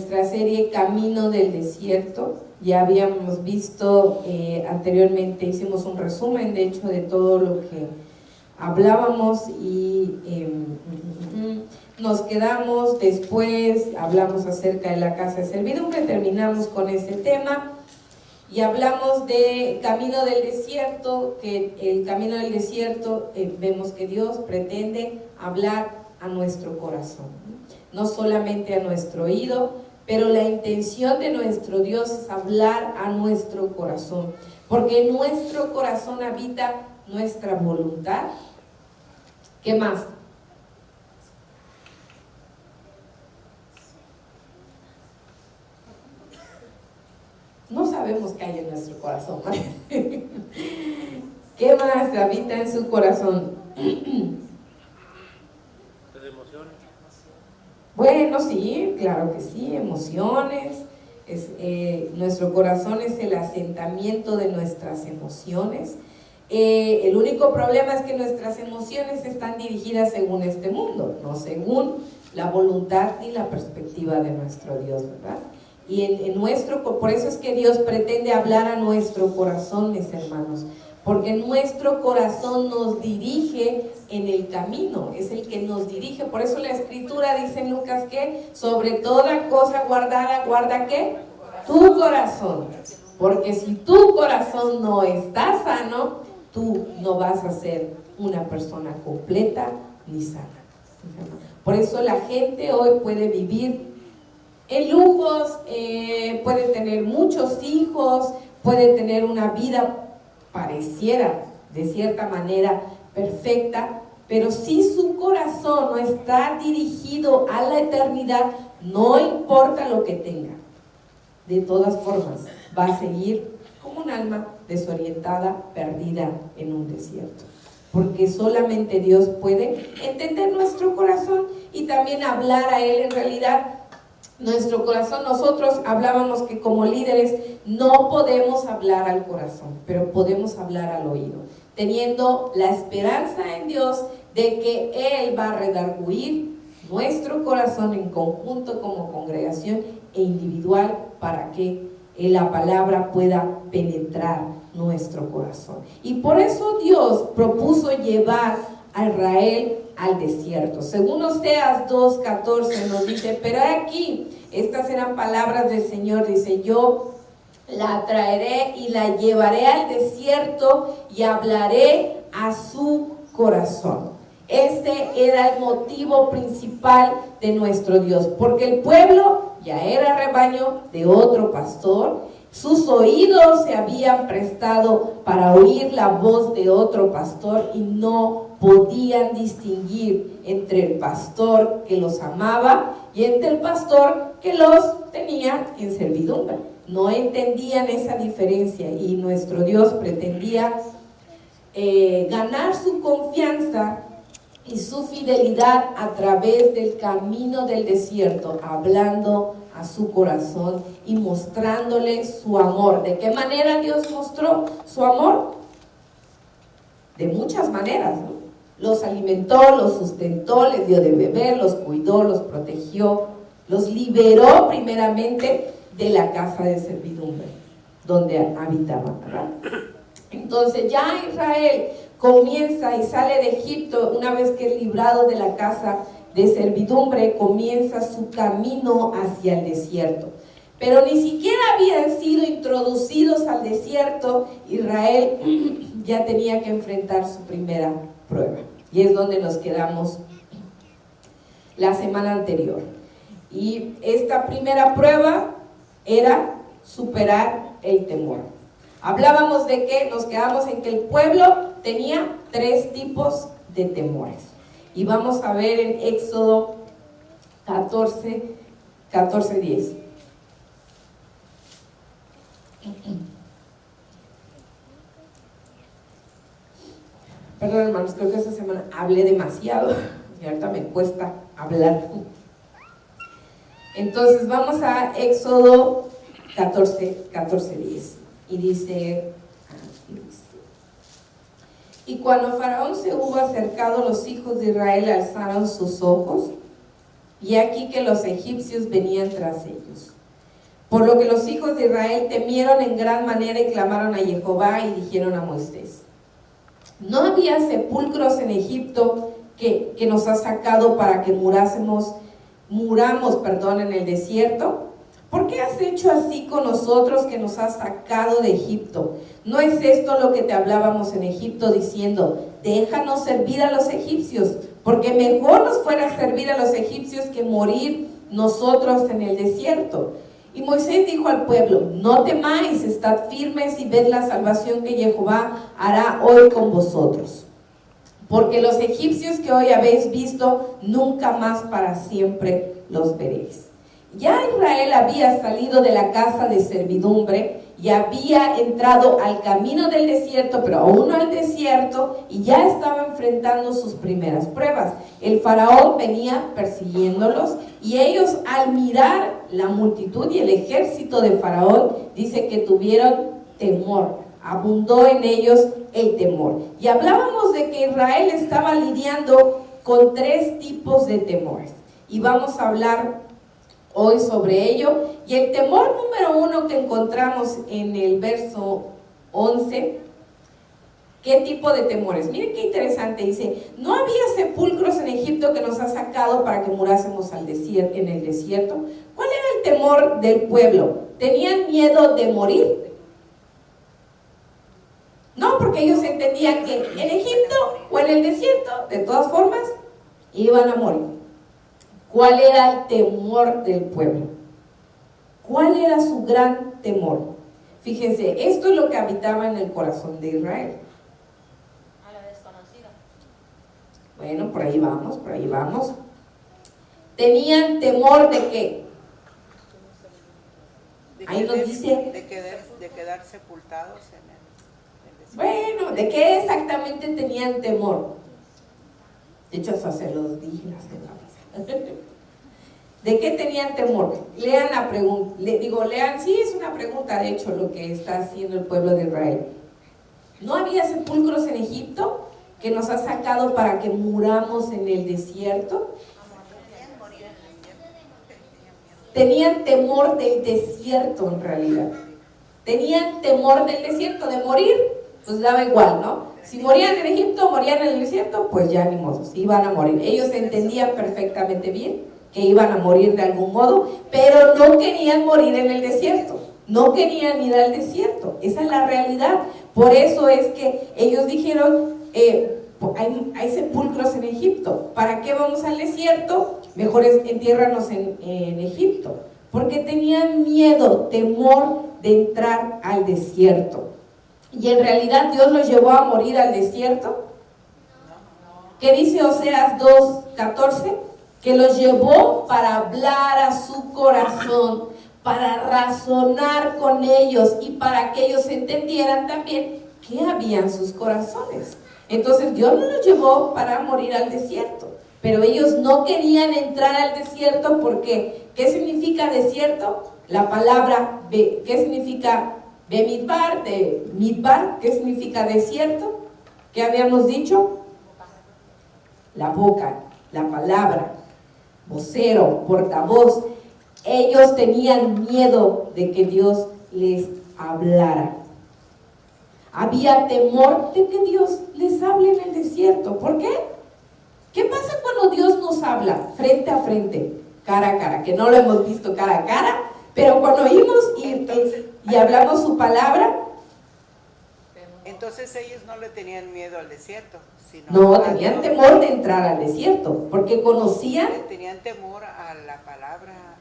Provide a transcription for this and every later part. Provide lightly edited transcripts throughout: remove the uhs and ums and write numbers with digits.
nuestra serie Camino del Desierto. Ya habíamos visto anteriormente, hicimos un resumen de hecho de todo lo que hablábamos y nos quedamos después, hablamos acerca de la casa de servidumbre, terminamos con ese tema y hablamos de camino del desierto, que el camino del desierto vemos que Dios pretende hablar a nuestro corazón, no solamente a nuestro oído, pero la intención de nuestro Dios es hablar a nuestro corazón, porque en nuestro corazón habita nuestra voluntad. ¿Qué más? No sabemos qué hay en nuestro corazón. ¿Qué más habita en su corazón? Emociones. Bueno, sí, claro que sí, emociones. Nuestro corazón es el asentamiento de nuestras emociones. El único problema es que nuestras emociones están dirigidas según este mundo, no según la voluntad ni la perspectiva de nuestro Dios, ¿verdad? Y por eso es que Dios pretende hablar a nuestro corazón, mis hermanos, porque nuestro corazón nos dirige en el camino, es el que nos dirige. Por eso la Escritura dice en Lucas que sobre toda cosa guardada, guarda ¿qué? Tu corazón, porque si tu corazón no está sano, tú no vas a ser una persona completa ni sana. Por eso la gente hoy puede vivir en lujos, puede tener muchos hijos, puede tener una vida pareciera de cierta manera perfecta, pero si su corazón no está dirigido a la eternidad, no importa lo que tenga, de todas formas va a seguir como un alma desorientada, perdida en un desierto, porque solamente Dios puede entender nuestro corazón y también hablar a Él. En realidad nuestro corazón, nosotros hablábamos que como líderes no podemos hablar al corazón, pero podemos hablar al oído, teniendo la esperanza en Dios de que Él va a redarguir nuestro corazón en conjunto como congregación e individual para que la palabra pueda penetrar nuestro corazón. Y por eso Dios propuso llevar a Israel al desierto. Según Oseas 2:14 nos dice, pero aquí, estas eran palabras del Señor, dice, yo la traeré y la llevaré al desierto y hablaré a su corazón. Ese era el motivo principal de nuestro Dios, porque el pueblo ya era rebaño de otro pastor, sus oídos se habían prestado para oír la voz de otro pastor y no podían distinguir entre el pastor que los amaba y entre el pastor que los tenía en servidumbre. No entendían esa diferencia y nuestro Dios pretendía ganar su confianza y su fidelidad a través del camino del desierto, hablando a su corazón y mostrándole su amor. ¿De qué manera Dios mostró su amor? De muchas maneras, ¿no? Los alimentó, los sustentó, les dio de beber, los cuidó, los protegió, los liberó primeramente de la casa de servidumbre donde habitaban, ¿verdad? Entonces ya Israel comienza y sale de Egipto, una vez que es librado de la casa de servidumbre, comienza su camino hacia el desierto. Pero ni siquiera habían sido introducidos al desierto, Israel ya tenía que enfrentar su primera prueba. Y es donde nos quedamos la semana anterior. Y esta primera prueba era superar el temor. Hablábamos de que nos quedamos en que el pueblo tenía 3 tipos de temores. Y vamos a ver en Éxodo 14:10. Perdón, hermanos, creo que esta semana hablé demasiado y ahorita me cuesta hablar. Entonces vamos a Éxodo 14:10 y dice: y cuando Faraón se hubo acercado, los hijos de Israel alzaron sus ojos y aquí que los egipcios venían tras ellos. Por lo que los hijos de Israel temieron en gran manera y clamaron a Jehová y dijeron a Moisés: ¿no había sepulcros en Egipto que nos ha sacado para que muramos en el desierto? ¿Por qué has hecho así con nosotros que nos has sacado de Egipto? ¿No es esto lo que te hablábamos en Egipto diciendo: déjanos servir a los egipcios, porque mejor nos fuera servir a los egipcios que morir nosotros en el desierto? Y Moisés dijo al pueblo: no temáis, estad firmes y ved la salvación que Jehová hará hoy con vosotros. Porque los egipcios que hoy habéis visto, nunca más para siempre los veréis. Ya Israel había salido de la casa de servidumbre y había entrado al camino del desierto, pero aún no al desierto, y ya estaba enfrentando sus primeras pruebas. El faraón venía persiguiéndolos, y ellos, al mirar la multitud y el ejército de faraón, dice que tuvieron temor. Abundó en ellos el temor. Y hablábamos de que Israel estaba lidiando con 3 tipos de temores, y vamos a hablar hoy sobre ello. Y el temor número 1 que encontramos en el verso 11, ¿qué tipo de temores? Miren qué interesante, dice: no había sepulcros en Egipto que nos ha sacado para que murásemos en el desierto. ¿Cuál era el temor del pueblo? ¿Tenían miedo de morir? No, porque ellos entendían que en Egipto o en el desierto, de todas formas, iban a morir. ¿Cuál era el temor del pueblo? ¿Cuál era su gran temor? Fíjense, esto es lo que habitaba en el corazón de Israel. A la desconocida. Bueno, por ahí vamos, por ahí vamos. ¿Tenían temor de qué? Ahí nos dice... De quedar sepultados en el desierto. Bueno, ¿de qué exactamente tenían temor? De hecho, hasta se los dije la semana pasada. ¿De qué tenían temor? Lean la pregunta. Lean, sí, es una pregunta, de hecho, lo que está haciendo el pueblo de Israel. ¿No había sepulcros en Egipto que nos ha sacado para que muramos en el desierto? Tenían temor del desierto, en realidad. Tenían temor del desierto, de morir, pues daba igual, ¿no? Si morían en Egipto, morían en el desierto, pues ya ni modo, iban a morir. Ellos entendían perfectamente bien que iban a morir de algún modo, pero no querían morir en el desierto, no querían ir al desierto. Esa es la realidad. Por eso es que ellos dijeron: hay sepulcros en Egipto, ¿para qué vamos al desierto? Mejor entiérranos en Egipto. Porque tenían miedo, temor de entrar al desierto. Y en realidad Dios los llevó a morir al desierto. ¿Qué dice Oseas 2:14? Que los llevó para hablar a su corazón, para razonar con ellos y para que ellos entendieran también qué había en sus corazones. Entonces Dios no los llevó para morir al desierto, pero ellos no querían entrar al desierto porque ¿qué significa desierto? La palabra, ¿qué significa Bemidbar? De Midbar, ¿qué significa desierto? ¿Qué habíamos dicho? La boca, la palabra, vocero, portavoz. Ellos tenían miedo de que Dios les hablara. Había temor de que Dios les hable en el desierto. ¿Por qué? ¿Qué pasa cuando Dios nos habla frente a frente, cara a cara? Que no lo hemos visto cara a cara, pero cuando oímos y hablamos su palabra. Entonces ellos no le tenían miedo al desierto, sino no, tenían temor de entrar al desierto, porque conocían. Tenían temor a la palabra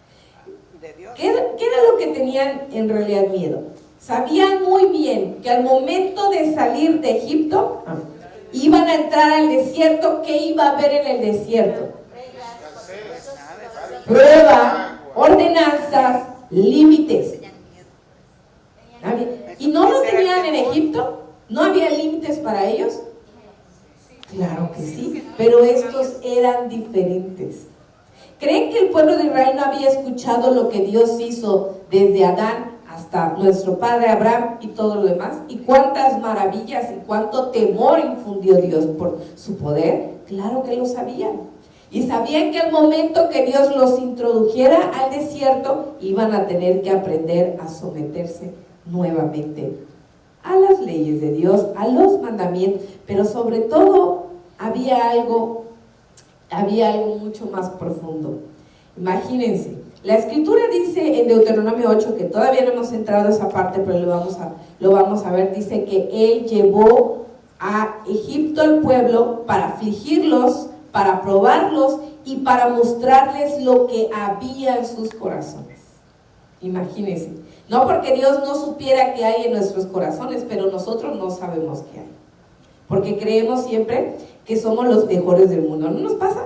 de Dios. ¿Qué era lo que tenían en realidad miedo? Sabían muy bien que al momento de salir de Egipto, iban a entrar al desierto. ¿Qué iba a haber en el desierto? Prueba, ordenanzas, límites. ¿Y no lo tenían en Egipto? ¿No había límites para ellos? Claro que sí, pero estos eran diferentes. ¿Creen que el pueblo de Israel no había escuchado lo que Dios hizo desde Adán hasta nuestro padre Abraham y todo lo demás? ¿Y cuántas maravillas y cuánto temor infundió Dios por su poder? Claro que lo sabían. Y sabían que al momento que Dios los introdujera al desierto, iban a tener que aprender a someterse nuevamente a las leyes de Dios, a los mandamientos, pero sobre todo había algo mucho más profundo. Imagínense, la escritura dice en Deuteronomio 8, que todavía no hemos entrado a esa parte, pero lo vamos a ver, dice que Él llevó a Egipto al pueblo para afligirlos, para probarlos y para mostrarles lo que había en sus corazones. Imagínense, no porque Dios no supiera qué hay en nuestros corazones, pero nosotros no sabemos qué hay, porque creemos siempre que somos los mejores del mundo. ¿No nos pasa?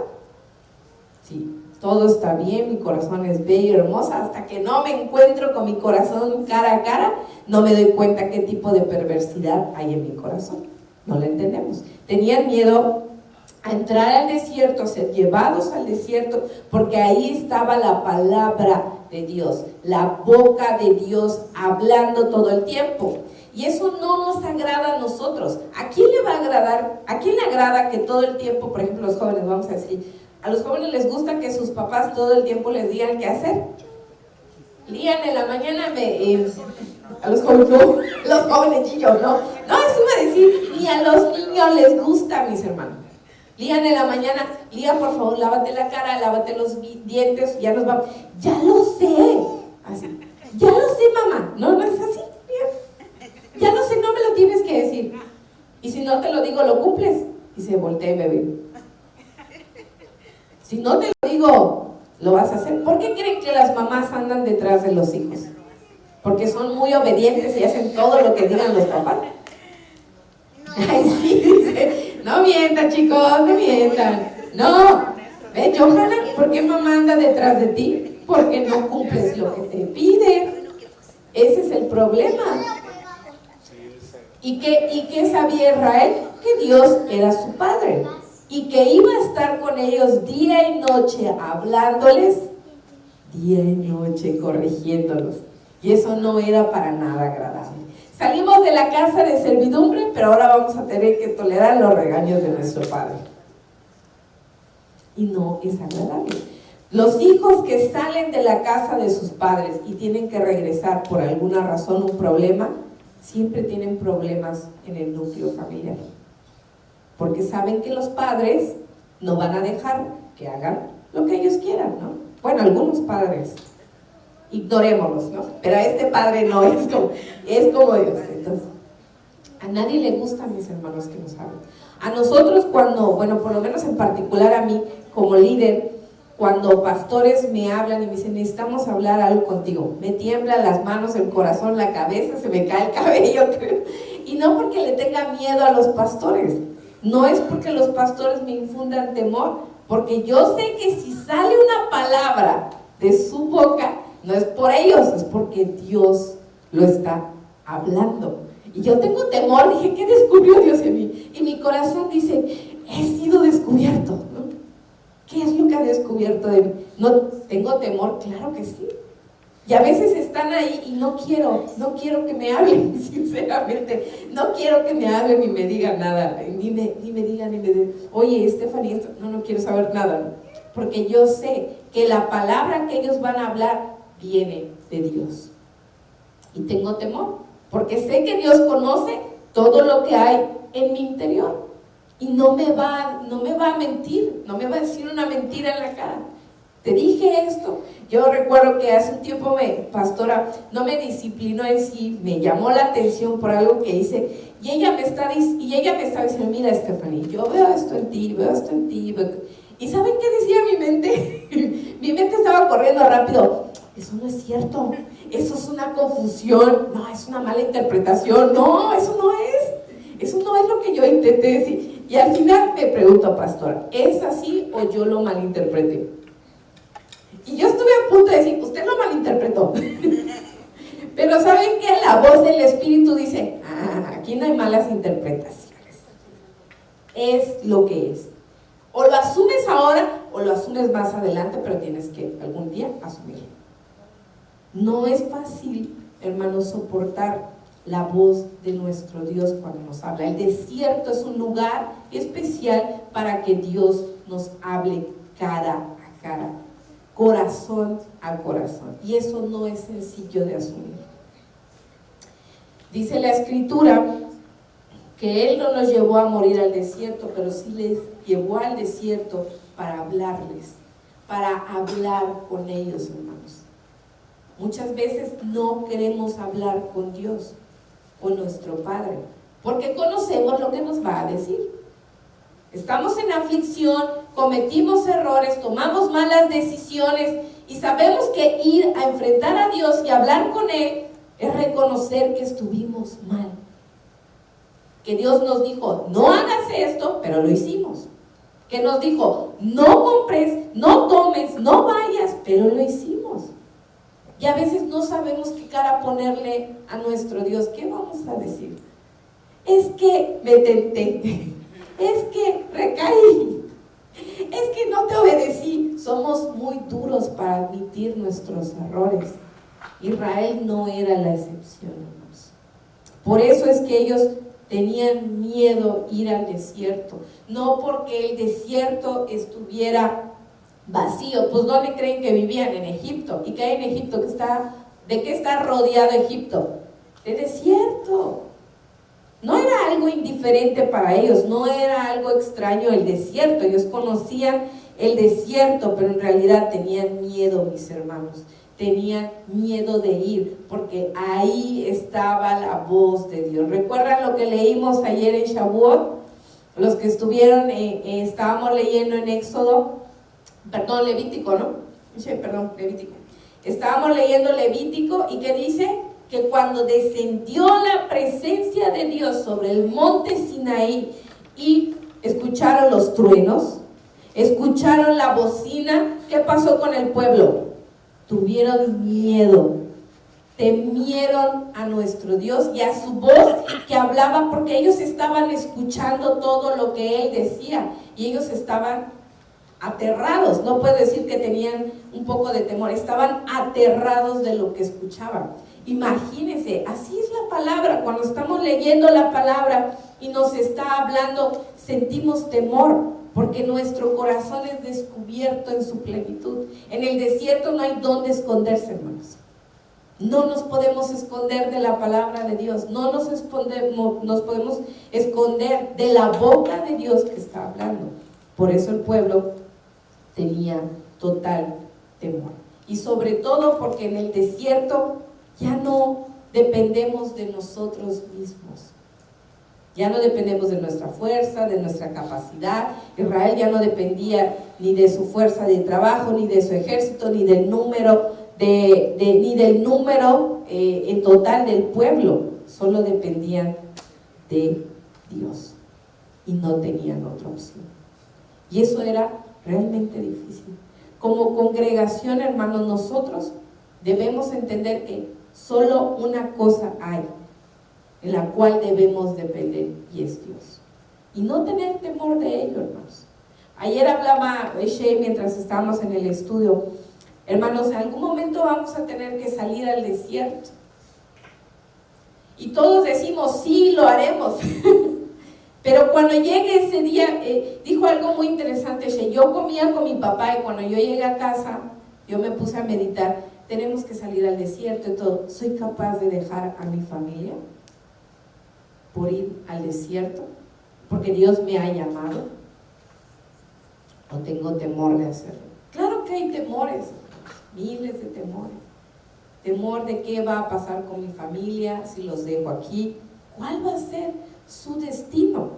Sí, todo está bien, mi corazón es bello y hermoso, hasta que no me encuentro con mi corazón cara a cara, no me doy cuenta qué tipo de perversidad hay en mi corazón. No lo entendemos. Tenían miedo a entrar al desierto, a ser llevados al desierto, porque ahí estaba la palabra de Dios, la boca de Dios hablando todo el tiempo. Y eso no nos agrada a nosotros. ¿A quién le va a agradar? ¿A quién le agrada que todo el tiempo, por ejemplo, los jóvenes, vamos a decir, a los jóvenes les gusta que sus papás todo el tiempo les digan qué hacer? Lían en la mañana, a los jóvenes, no, los jóvenes chillos, no, eso iba a decir, ni a los niños les gusta, mis hermanos. Lían en la mañana, Lía, por favor, lávate la cara, lávate los dientes, ya nos vamos. Ya lo sé, así, ya lo sé, mamá, no es así, ya lo sé, no me lo tienes que decir. Y si no te lo digo, lo cumples. Y se voltea y me ve. Si no te lo digo, lo vas a hacer. ¿Por qué creen que las mamás andan detrás de los hijos? Porque son muy obedientes y hacen todo lo que digan los papás. Ay, sí, dice, no mientan, chicos, no mientan. No, ve, Johanna, ¿por qué mamá anda detrás de ti? Porque no cumples lo que te pide. Ese es el problema. ¿Y qué sabía Israel? Que Dios era su padre y que iba a estar con ellos día y noche hablándoles, día y noche corrigiéndolos, y eso no era para nada agradable. Salimos de la casa de servidumbre, pero ahora vamos a tener que tolerar los regaños de nuestro padre, y no es agradable. Los hijos que salen de la casa de sus padres y tienen que regresar por alguna razón, un problema, siempre tienen problemas en el núcleo familiar, porque saben que los padres no van a dejar que hagan lo que ellos quieran, ¿no? Bueno, algunos padres, ignorémoslos, ¿no? Pero a este padre no, es como Dios. Entonces, a nadie le gusta, mis hermanos, que nos hablen. A nosotros cuando, bueno, por lo menos en particular a mí, como líder, cuando pastores me hablan y me dicen, necesitamos hablar algo contigo, me tiemblan las manos, el corazón, la cabeza, se me cae el cabello, creo. Y no porque le tenga miedo a los pastores, no es porque los pastores me infundan temor, porque yo sé que si sale una palabra de su boca, no es por ellos, es porque Dios lo está hablando. Y yo tengo temor, dije, ¿qué descubrió Dios en mí? Y mi corazón dice, he sido descubierto, ¿no? ¿Qué es lo que ha descubierto de mí? ¿No tengo temor? Claro que sí. Y a veces están ahí y no quiero que me hablen, sinceramente. No quiero que me hablen ni me digan nada. Ni me digan, oye, Stephanie, esto, no quiero saber nada. Porque yo sé que la palabra que ellos van a hablar viene de Dios. Y tengo temor, porque sé que Dios conoce todo lo que hay en mi interior. Y no me va a mentir, no me va a decir una mentira en la cara. Te dije esto. Yo recuerdo que hace un tiempo pastora no me disciplinó en sí, me llamó la atención por algo que hice, y ella me estaba diciendo, mira, Stephanie, yo veo esto en ti. ¿Y saben qué decía mi mente? Mi mente estaba corriendo rápido. Eso no es cierto, eso es una confusión, no, es una mala interpretación, no, eso no es lo que yo intenté decir. Y al final me pregunto, pastora, ¿es así o yo lo malinterpreté? Y yo estuve a punto de decir, usted lo malinterpretó. Pero ¿saben qué? La voz del Espíritu dice, aquí no hay malas interpretaciones. Es lo que es. O lo asumes ahora o lo asumes más adelante, pero tienes que algún día asumirlo. No es fácil, hermanos, soportar la voz de nuestro Dios cuando nos habla. El desierto es un lugar especial para que Dios nos hable cara a cara, corazón a corazón. Y eso no es sencillo de asumir. Dice la Escritura que Él no nos llevó a morir al desierto, pero sí les llevó al desierto para hablarles, para hablar con ellos, hermanos. Muchas veces no queremos hablar con Dios, con nuestro Padre, porque conocemos lo que nos va a decir. Estamos en aflicción, cometimos errores, tomamos malas decisiones y sabemos que ir a enfrentar a Dios y hablar con Él es reconocer que estuvimos mal. Que Dios nos dijo, no hagas esto, pero lo hicimos. Que nos dijo, no compres, no tomes, no vayas, pero lo hicimos. Y a veces no sabemos qué cara ponerle a nuestro Dios. ¿Qué vamos a decir? Es que me tenté, es que recaí, es que no te obedecí. Somos muy duros para admitir nuestros errores. Israel no era la excepción, hermanos. Por eso es que ellos tenían miedo ir al desierto, no porque el desierto estuviera vacío. Pues ¿dónde creen que vivían? En Egipto. ¿Y qué hay en Egipto? ¿De qué está rodeado Egipto? De desierto. No era algo indiferente para ellos, no era algo extraño el desierto. Ellos conocían el desierto, pero en realidad tenían miedo, mis hermanos. Tenían miedo de ir, porque ahí estaba la voz de Dios. ¿Recuerdan lo que leímos ayer en Shavuot? Los que estuvieron, estábamos leyendo en Levítico, ¿no? Levítico. Estábamos leyendo Levítico, y que dice que cuando descendió la presencia de Dios sobre el monte Sinaí y escucharon los truenos, escucharon la bocina, ¿qué pasó con el pueblo? Tuvieron miedo, temieron a nuestro Dios y a su voz que hablaba, porque ellos estaban escuchando todo lo que Él decía y ellos estaban aterrados. No puedo decir que tenían un poco de temor, estaban aterrados de lo que escuchaban. Imagínense, así es la palabra. Cuando estamos leyendo la palabra y nos está hablando, sentimos temor, porque nuestro corazón es descubierto en su plenitud. En el desierto no hay dónde esconderse, hermanos. No nos podemos esconder de la palabra de Dios, no nos podemos esconder de la boca de Dios que está hablando. Por eso el pueblo tenía total temor. Y sobre todo porque en el desierto ya no dependemos de nosotros mismos. Ya no dependemos de nuestra fuerza, de nuestra capacidad. Israel ya no dependía ni de su fuerza de trabajo, ni de su ejército, ni del número en total del pueblo. Solo dependían de Dios y no tenían otra opción. Y eso era realmente difícil. Como congregación, hermanos, nosotros debemos entender que solo una cosa hay en la cual debemos depender, y es Dios. Y no tener temor de ello, hermanos. Ayer hablaba Shea mientras estábamos en el estudio. Hermanos, en algún momento vamos a tener que salir al desierto. Y todos decimos, sí, lo haremos. Pero cuando llegue ese día, dijo algo muy interesante Shea. Yo comía con mi papá y cuando yo llegué a casa, yo me puse a meditar. Tenemos que salir al desierto y todo. ¿Soy capaz de dejar a mi familia por ir al desierto? Porque Dios me ha llamado. ¿O tengo temor de hacerlo? Claro que hay temores, miles de temores. Temor de qué va a pasar con mi familia si los dejo aquí. ¿Cuál va a ser su destino?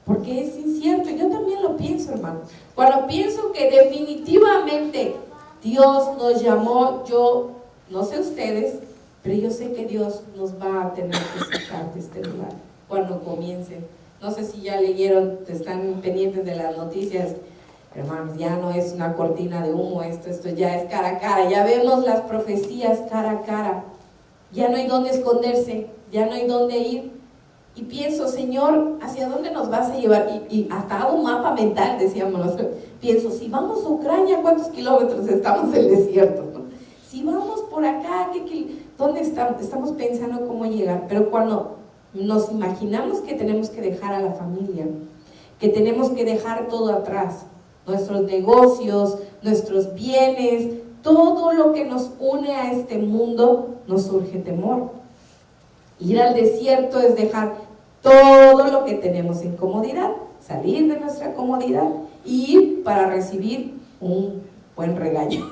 Porque es incierto. Yo también lo pienso, hermano. Cuando pienso que definitivamente Dios nos llamó, yo no sé ustedes, pero yo sé que Dios nos va a tener que sacar de este lugar cuando comience. No sé si ya leyeron, están pendientes de las noticias, hermanos. Ya no es una cortina de humo, esto ya es cara a cara. Ya vemos las profecías cara a cara. Ya no hay dónde esconderse, ya no hay dónde ir. Y pienso, Señor, ¿hacia dónde nos vas a llevar? Y hasta hago un mapa mental, decíamos nosotros. Pienso, si vamos a Ucrania, ¿cuántos kilómetros estamos del desierto? Si vamos por acá, ¿dónde estamos? Estamos pensando cómo llegar. Pero cuando nos imaginamos que tenemos que dejar a la familia, que tenemos que dejar todo atrás, nuestros negocios, nuestros bienes, todo lo que nos une a este mundo, nos surge temor. Ir al desierto es dejar todo lo que tenemos en comodidad, salir de nuestra comodidad y ir para recibir un buen regaño,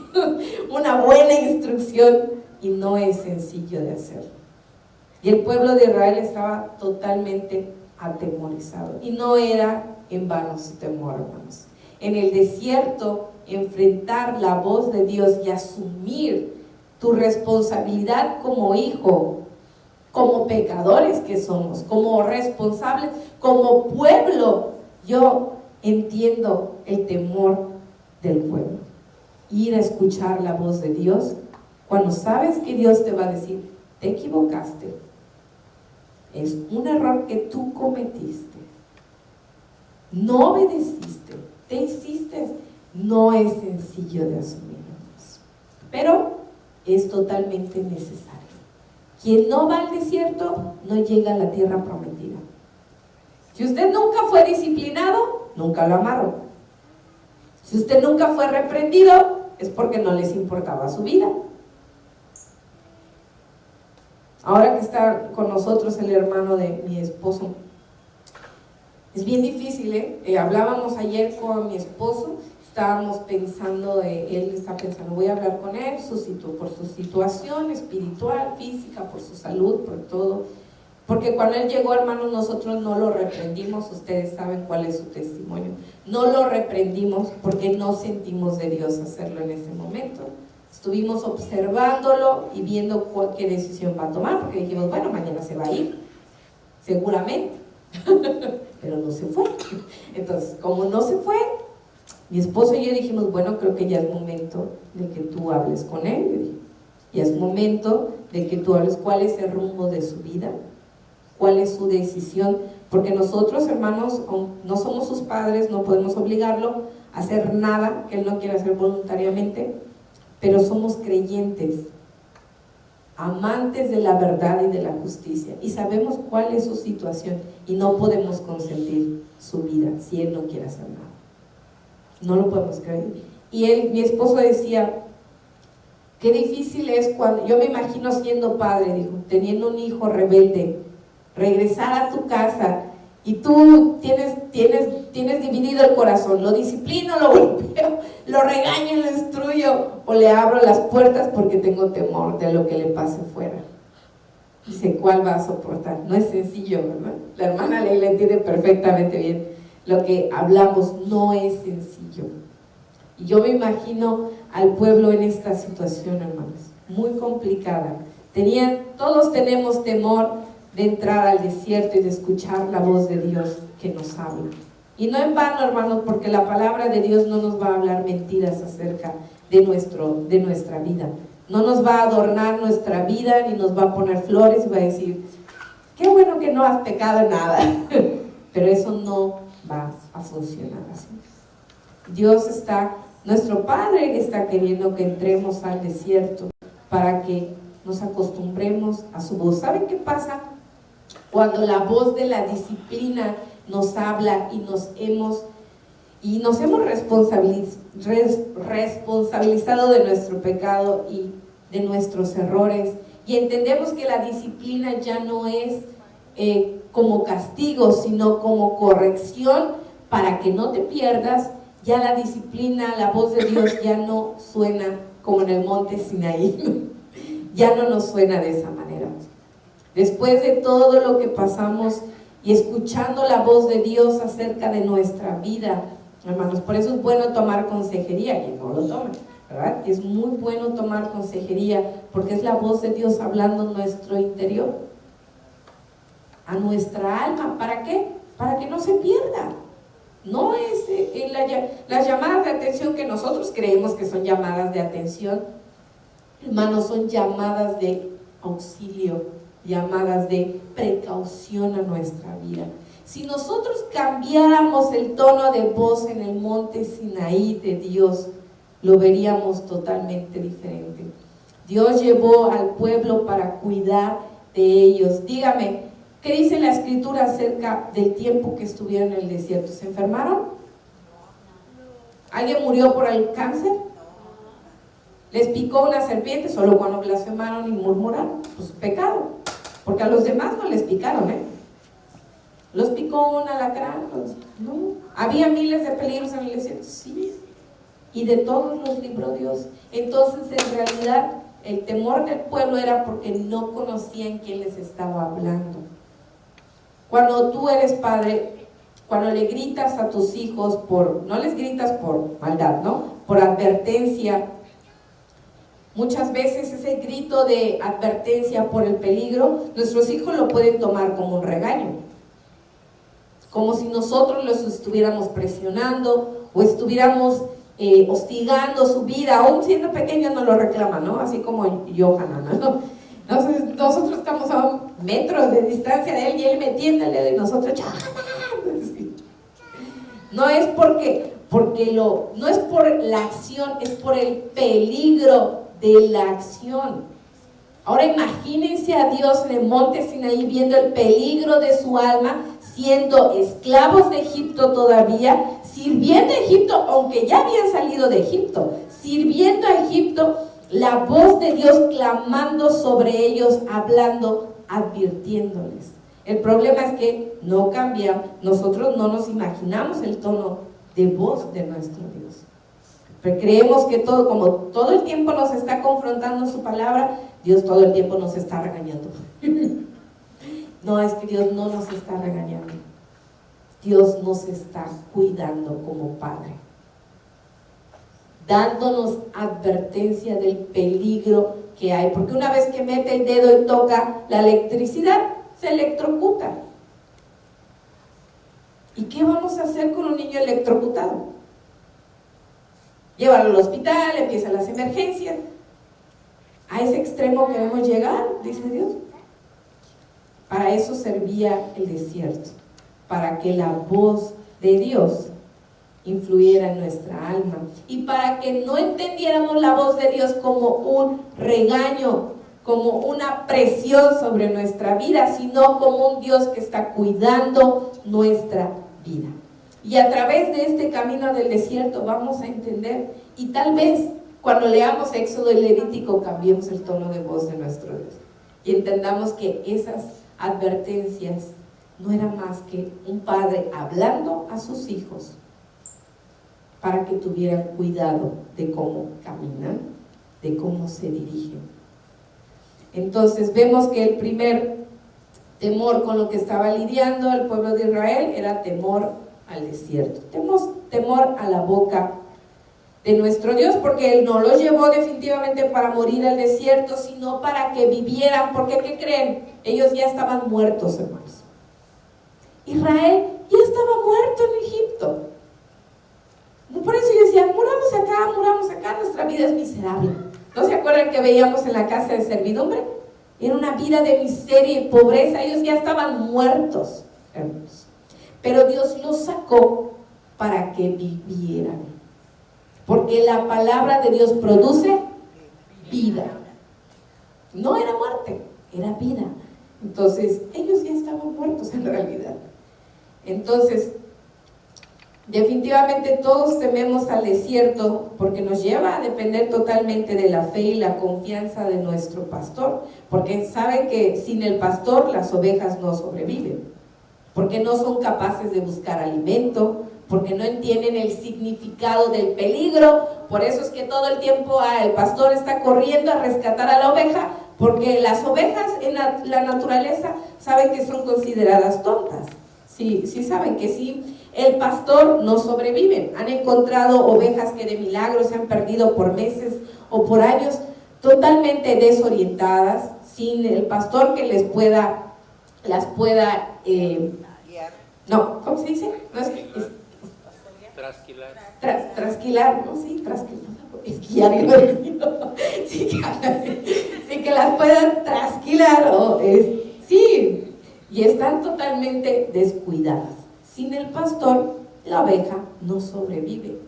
una buena instrucción, y no es sencillo de hacerlo. Y el pueblo de Israel estaba totalmente atemorizado, y no era en vano su temor, hermanos. En el desierto, enfrentar la voz de Dios y asumir tu responsabilidad como hijo, como pecadores que somos, como responsables, como pueblo. Yo entiendo el temor del pueblo. Ir a escuchar la voz de Dios cuando sabes que Dios te va a decir: te equivocaste, es un error que tú cometiste, no obedeciste, te hiciste. No es sencillo de asumir, pero es totalmente necesario. Quien no va al desierto no llega a la tierra prometida. Si usted nunca fue disciplinado, nunca lo amaron. Si usted nunca fue reprendido, es porque no les importaba su vida. Ahora que está con nosotros el hermano de mi esposo, es bien difícil, hablábamos ayer con mi esposo, estábamos pensando, él está pensando, voy a hablar con él por su situación espiritual, física, por su salud, por todo. Porque cuando él llegó, hermanos, nosotros no lo reprendimos, ustedes saben cuál es su testimonio. No lo reprendimos porque no sentimos de Dios hacerlo en ese momento. Estuvimos observándolo y viendo qué decisión va a tomar, porque dijimos, bueno, mañana se va a ir, seguramente, pero no se fue. Entonces, como no se fue, mi esposo y yo dijimos, bueno, creo que ya es momento de que tú hables con él. Ya es momento de que tú hables cuál es el rumbo de su vida, cuál es su decisión, porque nosotros, hermanos, no somos sus padres, no podemos obligarlo a hacer nada que él no quiera hacer voluntariamente, pero somos creyentes, amantes de la verdad y de la justicia, y sabemos cuál es su situación, y no podemos consentir su vida si él no quiere hacer nada. No lo podemos creer. Y mi esposo decía, qué difícil es cuando, yo me imagino siendo padre, dijo, teniendo un hijo rebelde, regresar a tu casa y tú tienes dividido el corazón, lo disciplino, lo golpeo, lo regaño, lo instruyo, o le abro las puertas porque tengo temor de lo que le pase fuera. Dice, ¿cuál va a soportar? No es sencillo, ¿verdad? La hermana Leila entiende perfectamente bien lo que hablamos, no es sencillo. Y yo me imagino al pueblo en esta situación, hermanos, muy complicada. Todos tenemos temor de entrar al desierto y de escuchar la voz de Dios que nos habla. Y no en vano, hermanos, porque la palabra de Dios no nos va a hablar mentiras acerca de nuestra vida. No nos va a adornar nuestra vida, ni nos va a poner flores y va a decir, qué bueno que no has pecado en nada. Pero eso no va a funcionar así. Nuestro Padre está queriendo que entremos al desierto para que nos acostumbremos a su voz. ¿Saben qué pasa? Cuando la voz de la disciplina nos habla y nos hemos responsabilizado de nuestro pecado y de nuestros errores, y entendemos que la disciplina ya no es como castigo, sino como corrección para que no te pierdas. Ya la disciplina, la voz de Dios ya no suena como en el monte Sinaí, ya no nos suena de esa manera. Después de todo lo que pasamos y escuchando la voz de Dios acerca de nuestra vida, hermanos, por eso es bueno tomar consejería, quien no lo toma, ¿verdad? Es muy bueno tomar consejería porque es la voz de Dios hablando en nuestro interior, a nuestra alma. ¿Para qué? Para que no se pierda. No es las llamadas de atención que nosotros creemos que son llamadas de atención, hermanos, son llamadas de auxilio, llamadas de precaución a nuestra vida. Si nosotros cambiáramos el tono de voz en el monte Sinaí de Dios, lo veríamos totalmente diferente. Dios llevó al pueblo para cuidar de ellos. Dígame, ¿qué dice la Escritura acerca del tiempo que estuvieron en el desierto? ¿Se enfermaron? ¿Alguien murió por el cáncer? ¿Les picó una serpiente? Solo cuando blasfemaron y murmuraron. Pues pecado. Porque a los demás no les picaron, ¿eh? ¿Los picó un alacrán? No. ¿Había miles de peligros en el desierto? Sí. Y de todos los libró Dios. Entonces, en realidad, el temor del pueblo era porque no conocían quién les estaba hablando. Cuando tú eres padre, cuando le gritas a tus hijos no les gritas por maldad, ¿no? Por advertencia. Muchas veces ese grito de advertencia por el peligro, nuestros hijos lo pueden tomar como un regaño. Como si nosotros los estuviéramos presionando o estuviéramos hostigando su vida. Aún siendo pequeños no lo reclaman, ¿no? Así como Johanna, ¿no? Entonces, nosotros estamos a un metro de distancia de él y él metiendo el dedo y nosotros no es no es por la acción, es por el peligro de la acción. Ahora imagínense a Dios en el monte Sinaí viendo el peligro de su alma, siendo esclavos de Egipto todavía, sirviendo a Egipto, aunque ya habían salido de Egipto, sirviendo a Egipto, la voz de Dios clamando sobre ellos, hablando, advirtiéndoles. El problema es que no cambian, nosotros no nos imaginamos el tono de voz de nuestro Dios. Pero creemos que como todo el tiempo nos está confrontando su palabra, Dios todo el tiempo nos está regañando. No, es que Dios no nos está regañando. Dios nos está cuidando como Padre, dándonos advertencia del peligro que hay, porque una vez que mete el dedo y toca la electricidad, se electrocuta. ¿Y qué vamos a hacer con un niño electrocutado? Llévalo al hospital, empiezan las emergencias. A ese extremo queremos llegar, dice Dios. Para eso servía el desierto, para que la voz de Dios influyera en nuestra alma y para que no entendiéramos la voz de Dios como un regaño, como una presión sobre nuestra vida, sino como un Dios que está cuidando nuestra vida. Y a través de este camino del desierto vamos a entender, y tal vez cuando leamos Éxodo y Levítico cambiemos el tono de voz de nuestro Dios y entendamos que esas advertencias no eran más que un padre hablando a sus hijos para que tuvieran cuidado de cómo caminan, de cómo se dirigen. Entonces vemos que el primer temor con lo que estaba lidiando el pueblo de Israel era temor al desierto. Temor a la boca de nuestro Dios, porque Él no los llevó definitivamente para morir al desierto, sino para que vivieran, porque ¿qué creen? Ellos ya estaban muertos, hermanos. Israel ya estaba muerto en Egipto. Por eso ellos decían, muramos acá, nuestra vida es miserable. ¿No se acuerdan que veíamos en la casa de servidumbre? Era una vida de miseria y pobreza, ellos ya estaban muertos, hermanos. Pero Dios los sacó para que vivieran. Porque la palabra de Dios produce vida. No era muerte, era vida. Entonces, ellos ya estaban muertos en realidad. Entonces, definitivamente todos tememos al desierto porque nos lleva a depender totalmente de la fe y la confianza de nuestro pastor. Porque saben que sin el pastor las ovejas no sobreviven. Porque no son capaces de buscar alimento, porque no entienden el significado del peligro. Por eso es que todo el tiempo el pastor está corriendo a rescatar a la oveja, porque las ovejas en la naturaleza saben que son consideradas tontas. Sí saben que sí. El pastor no sobrevive. Han encontrado ovejas que de milagro se han perdido por meses o por años, totalmente desorientadas, sin el pastor que las pueda no, ¿cómo se dice? No es trasquilar. Trasquilar, ¿no? Sí, trasquilar. Esquiar, sí, que las puedan trasquilar. Sí, y están totalmente descuidadas. Sin el pastor, la oveja no sobrevive.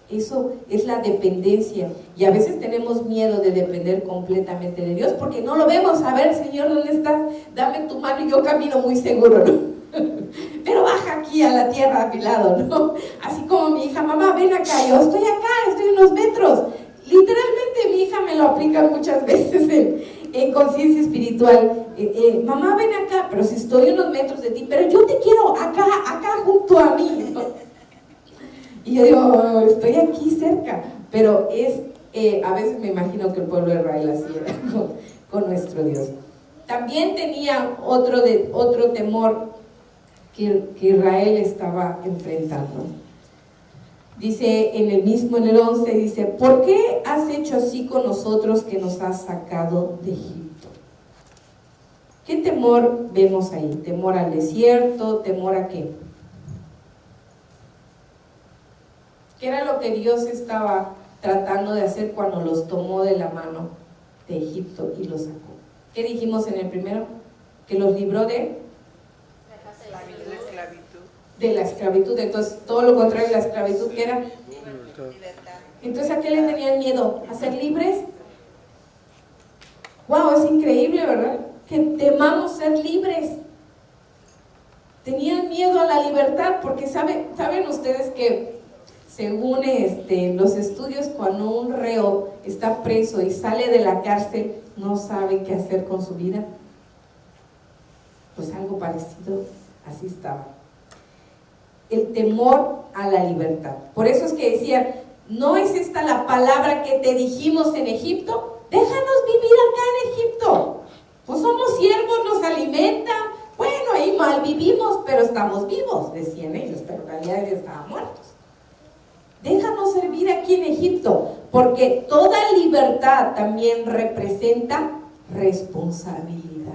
Eso es la dependencia. Y a veces tenemos miedo de depender completamente de Dios porque no lo vemos. A ver, Señor, ¿dónde estás? Dame tu mano y yo camino muy seguro, ¿no? Pero baja aquí a la tierra a mi lado, ¿no? Así como mi hija, mamá, ven acá, yo estoy acá, estoy unos metros. Literalmente mi hija me lo aplica muchas veces en conciencia espiritual. Mamá, ven acá, pero si estoy unos metros de ti, pero yo te quiero acá junto a mí, ¿no? Y yo digo, oh, estoy aquí cerca, pero a veces me imagino que el pueblo de Israel así era con nuestro Dios. También tenía otro temor que Israel estaba enfrentando. Dice en el 11, dice, ¿por qué has hecho así con nosotros que nos has sacado de Egipto? ¿Qué temor vemos ahí? ¿Temor al desierto? ¿Temor a qué? ¿Qué era lo que Dios estaba tratando de hacer cuando los tomó de la mano de Egipto y los sacó? ¿Qué dijimos en el primero? Que los libró de la esclavitud. Entonces, todo lo contrario de la esclavitud, ¿qué era? Libertad. Entonces, ¿a qué le tenían miedo? ¿A ser libres? ¡Wow! Es increíble, ¿verdad? Que temamos ser libres. Tenían miedo a la libertad porque saben ustedes que según los estudios, cuando un reo está preso y sale de la cárcel, no sabe qué hacer con su vida. Pues algo parecido, así estaba. El temor a la libertad. Por eso es que decían, ¿no es esta la palabra que te dijimos en Egipto? Déjanos vivir acá en Egipto. Pues somos siervos, nos alimentan. Bueno, ahí mal vivimos, pero estamos vivos, decían ellos, pero en realidad ellos estaban muertos. Déjanos servir aquí en Egipto, porque toda libertad también representa responsabilidad.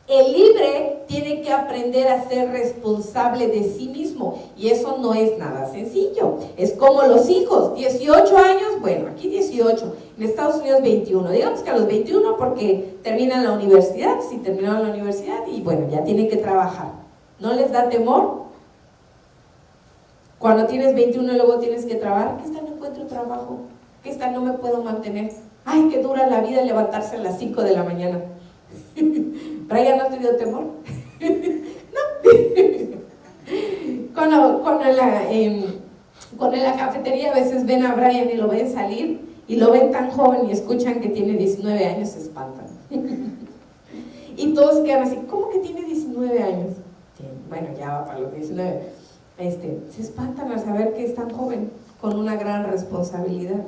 El libre tiene que aprender a ser responsable de sí mismo, y eso no es nada sencillo. Es como los hijos, 18 años, bueno, aquí 18, en Estados Unidos 21, digamos que a los 21 porque terminan la universidad, si terminaron la universidad y bueno, ya tienen que trabajar. ¿No les da temor? Cuando tienes 21 y luego tienes que trabajar, ¿qué tal no encuentro trabajo? ¿Qué tal no me puedo mantener? Ay, qué dura la vida levantarse a las 5 de la mañana. ¿Brian no te dio temor? No. Cuando en la cafetería a veces ven a Brian y lo ven salir y lo ven tan joven y escuchan que tiene 19 años, se espantan. Y todos quedan así, ¿cómo que tiene 19 años? Bueno, ya va para los 19. Se espantan al saber que es tan joven, con una gran responsabilidad.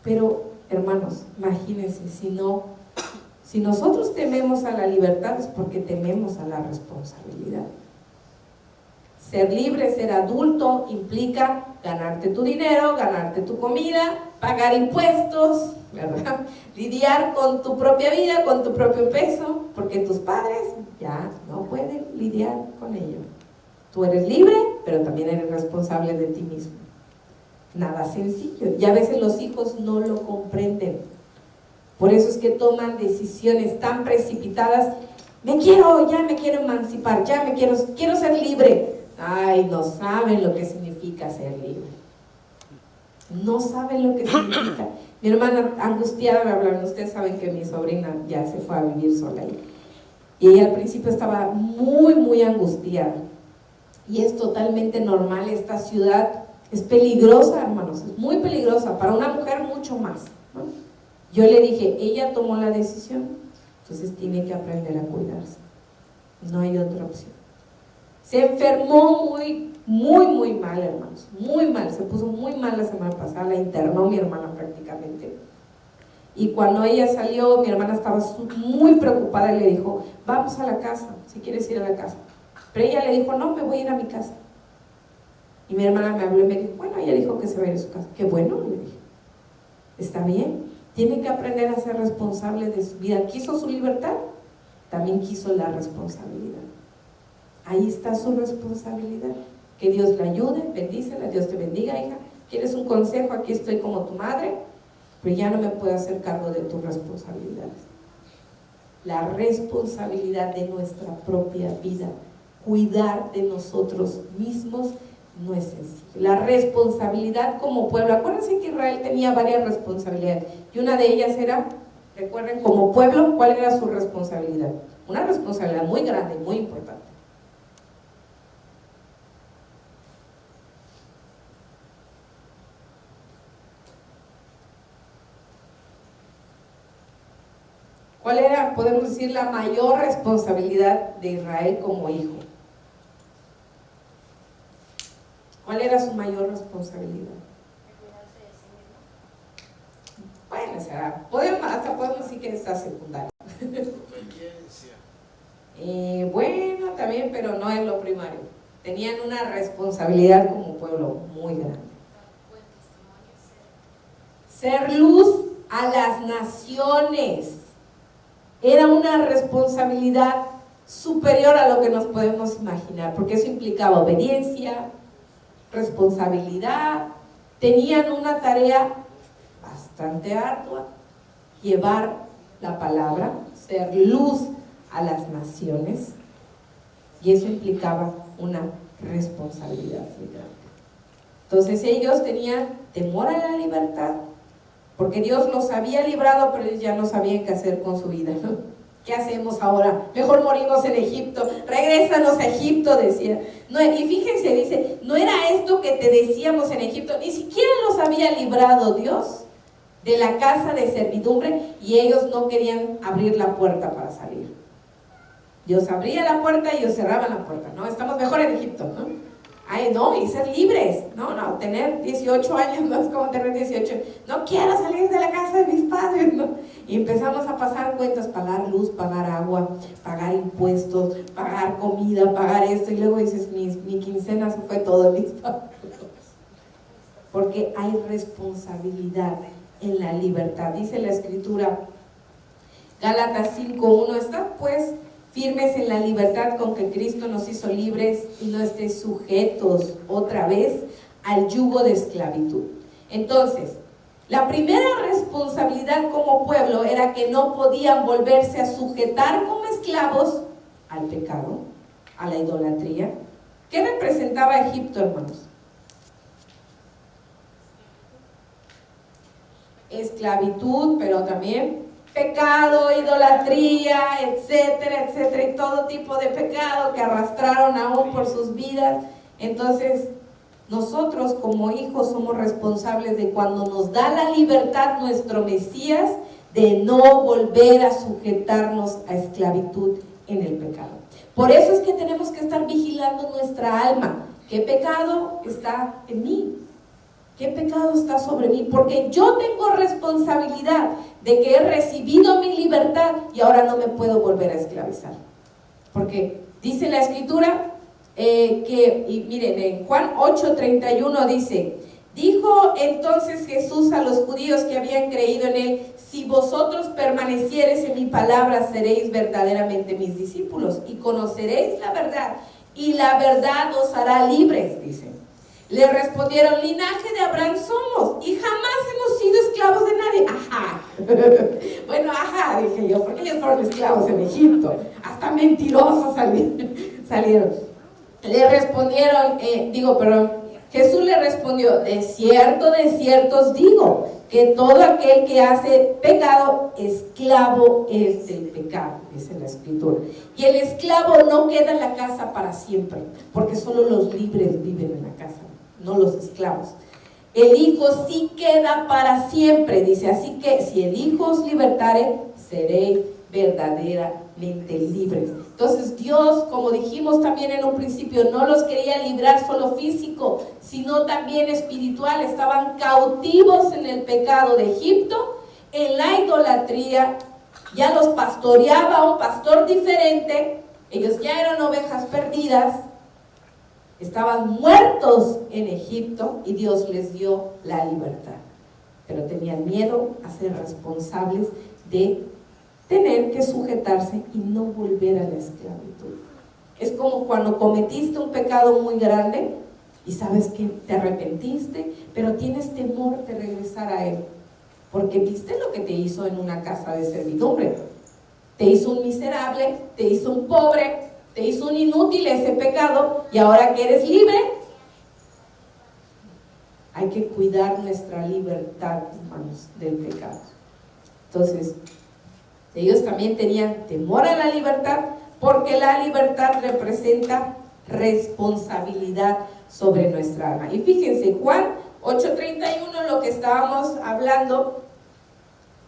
Pero, hermanos, imagínense, si nosotros tememos a la libertad es porque tememos a la responsabilidad. Ser libre, ser adulto, implica ganarte tu dinero, ganarte tu comida, pagar impuestos, ¿verdad? Lidiar con tu propia vida, con tu propio peso, porque tus padres ya no pueden lidiar con ello. Tú eres libre, pero también eres responsable de ti mismo. Nada sencillo. Y a veces los hijos no lo comprenden. Por eso es que toman decisiones tan precipitadas. Ya me quiero emancipar, quiero ser libre. Ay, no saben lo que significa ser libre. No saben lo que significa. Mi hermana angustiada me hablaba, ustedes saben que mi sobrina ya se fue a vivir sola ahí. Y ella al principio estaba muy, muy angustiada. Y es totalmente normal, esta ciudad es peligrosa, hermanos, es muy peligrosa, para una mujer mucho más, ¿no? Yo le dije, ella tomó la decisión, entonces tiene que aprender a cuidarse, no hay otra opción. Se enfermó muy mal, hermanos, muy mal, se puso muy mal la semana pasada, la internó mi hermana prácticamente. Y cuando ella salió, mi hermana estaba muy preocupada y le dijo, vamos a la casa, si quieres ir a la casa. Pero ella le dijo, no, me voy a ir a mi casa. Y mi hermana me habló y me dijo, bueno, ella dijo que se va a ir a su casa. Qué bueno, le dije. Está bien, tiene que aprender a ser responsable de su vida. ¿Quiso su libertad? También quiso la responsabilidad. Ahí está su responsabilidad. Que Dios la ayude, bendícela, Dios te bendiga, hija. ¿Quieres un consejo? Aquí estoy como tu madre, pero ya no me puedo hacer cargo de tus responsabilidades. La responsabilidad de nuestra propia vida. Cuidar de nosotros mismos no es sencillo. La responsabilidad como pueblo, acuérdense que Israel tenía varias responsabilidades y una de ellas era, recuerden, como pueblo, ¿cuál era su responsabilidad? Una responsabilidad muy grande, muy importante. ¿Cuál era, podemos decir, la mayor responsabilidad de Israel como hijo? ¿Cuál era su mayor responsabilidad? Bueno, o sea, hasta podemos decir que está secundaria. Bueno, también, pero no es lo primario. Tenían una responsabilidad como pueblo muy grande. Ser luz a las naciones era una responsabilidad superior a lo que nos podemos imaginar, porque eso implicaba obediencia, responsabilidad. Tenían una tarea bastante ardua: llevar la palabra, ser luz a las naciones, y eso implicaba una responsabilidad muy grande. Entonces ellos tenían temor a la libertad, porque Dios los había librado, pero ellos ya no sabían qué hacer con su vida, ¿no? ¿Qué hacemos ahora? Mejor morimos en Egipto, regrésanos a Egipto, decía. No, y fíjense, dice, no era esto que te decíamos en Egipto, ni siquiera los había librado Dios de la casa de servidumbre, y ellos no querían abrir la puerta para salir. Dios abría la puerta y ellos cerraban la puerta. No, estamos mejor en Egipto, ¿no? Ay, no, y ser libres. No, tener 18 años no es como tener 18. No quiero salir de la casa de mis padres, ¿no? Y empezamos a pasar cuentas: pagar luz, pagar agua, pagar impuestos, pagar comida, pagar esto. Y luego dices, mi quincena se fue todo en mis padres. Porque hay responsabilidad en la libertad. Dice la Escritura, Gálatas 5:1, está pues firmes en la libertad con que Cristo nos hizo libres, y no estéis sujetos otra vez al yugo de esclavitud. Entonces, la primera responsabilidad como pueblo era que no podían volverse a sujetar como esclavos al pecado, a la idolatría. ¿Qué representaba Egipto, hermanos? Esclavitud, pero también pecado, idolatría, etcétera, etcétera, y todo tipo de pecado que arrastraron aún por sus vidas. Entonces, nosotros como hijos somos responsables de, cuando nos da la libertad nuestro Mesías, de no volver a sujetarnos a esclavitud en el pecado. Por eso es que tenemos que estar vigilando nuestra alma. ¿Qué pecado está en mí? ¿Qué pecado está sobre mí? Porque yo tengo responsabilidad de que he recibido mi libertad y ahora no me puedo volver a esclavizar. Porque dice la Escritura y miren, en Juan 8:31 dice: dijo entonces Jesús a los judíos que habían creído en él: si vosotros permaneciereis en mi palabra, seréis verdaderamente mis discípulos y conoceréis la verdad, y la verdad os hará libres, dice. Le respondieron: linaje de Abraham somos y jamás hemos sido esclavos de nadie. Ajá. Bueno, ajá, dije yo, porque ellos fueron esclavos en Egipto. Hasta mentirosos salieron. Le respondieron, Jesús le respondió: de cierto os digo, que todo aquel que hace pecado, esclavo es del pecado, dice la Escritura. Y el esclavo no queda en la casa para siempre, porque solo los libres viven en la casa, no los esclavos. El Hijo sí queda para siempre, dice. Así que si el Hijo os libertare, seréis verdaderamente libres. Entonces Dios, como dijimos también en un principio, no los quería librar solo físico, sino también espiritual. Estaban cautivos en el pecado de Egipto, en la idolatría. Ya los pastoreaba un pastor diferente. Ellos ya eran ovejas perdidas. Estaban muertos en Egipto y Dios les dio la libertad. Pero tenían miedo a ser responsables de tener que sujetarse y no volver a la esclavitud. Es como cuando cometiste un pecado muy grande y sabes que te arrepentiste, pero tienes temor de regresar a él, porque viste lo que te hizo en una casa de servidumbre. Te hizo un miserable, te hizo un pobre, te hizo un inútil ese pecado, y ahora que eres libre, hay que cuidar nuestra libertad, hermanos, del pecado. Entonces, ellos también tenían temor a la libertad, porque la libertad representa responsabilidad sobre nuestra alma. Y fíjense, Juan 8:31, lo que estábamos hablando,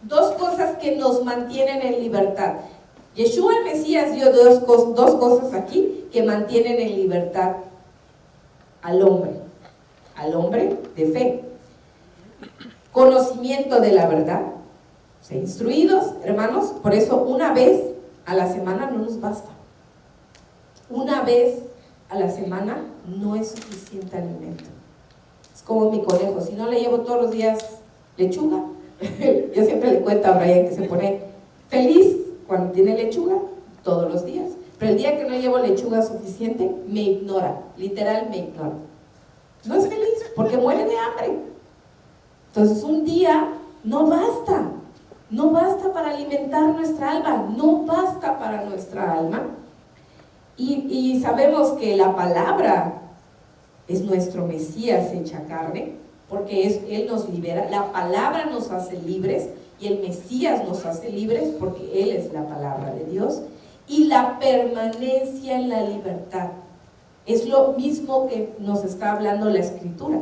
Dos cosas que nos mantienen en libertad. Yeshua el Mesías dio dos cosas aquí que mantienen en libertad al hombre de fe. Conocimiento de la verdad, o sea, instruidos, hermanos. Por eso una vez a la semana no nos basta. Una vez a la semana no es suficiente alimento. Es como mi conejo, si no le llevo todos los días lechuga, yo siempre le cuento a Brian que se pone feliz cuando tiene lechuga todos los días, pero el día que no llevo lechuga suficiente me ignora, literal me ignora. No es feliz porque muere de hambre. Entonces un día no basta para alimentar nuestra alma, no basta para nuestra alma. Y sabemos que la palabra es nuestro Mesías hecha carne, porque Él nos libera, la palabra nos hace libres, y el Mesías nos hace libres porque Él es la palabra de Dios. Y la permanencia en la libertad es lo mismo que nos está hablando la Escritura,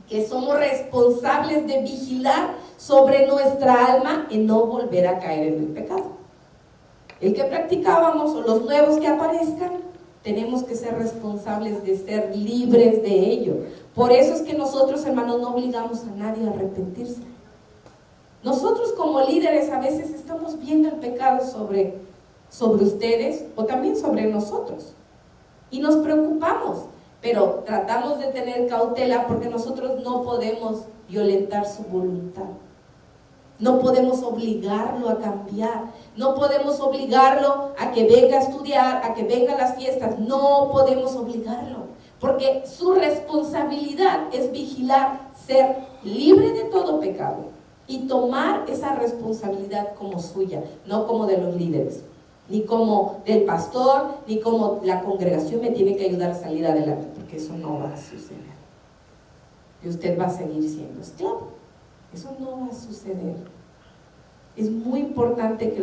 que somos responsables de vigilar sobre nuestra alma en no volver a caer en el pecado. El que practicábamos o los nuevos que aparezcan, tenemos que ser responsables de ser libres de ello. Por eso es que nosotros, hermanos, no obligamos a nadie a arrepentirse. Nosotros como líderes a veces estamos viendo el pecado sobre ustedes o también sobre nosotros y nos preocupamos, pero tratamos de tener cautela porque nosotros no podemos violentar su voluntad. No podemos obligarlo a cambiar, no podemos obligarlo a que venga a estudiar, a que venga a las fiestas, no podemos obligarlo, porque su responsabilidad es vigilar, ser libre de todo pecado y tomar esa responsabilidad como suya, no como de los líderes, ni como del pastor, ni como la congregación me tiene que ayudar a salir adelante, porque eso no va a suceder. Y usted va a seguir siendo esclavo. Eso no va a suceder. Es muy importante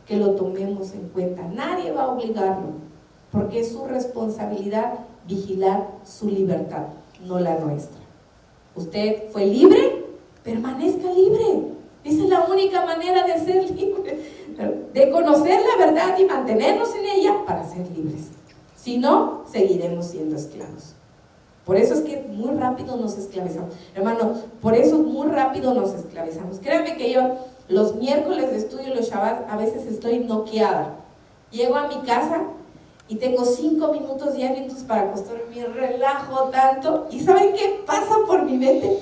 que lo tomemos en cuenta. Nadie va a obligarlo, porque es su responsabilidad vigilar su libertad, no la nuestra. Usted fue libre, permanezca libre. Esa es la única manera de ser libre, de conocer la verdad y mantenernos en ella para ser libres. Si no, seguiremos siendo esclavos. Por eso es que muy rápido nos esclavizamos. Hermano, por eso muy rápido nos esclavizamos. Créanme que yo los miércoles de estudio, los Shabbat, a veces estoy noqueada. Llego a mi casa y tengo 5 minutos diarios para acostarme, me relajo tanto. ¿Y saben qué pasa por mi mente?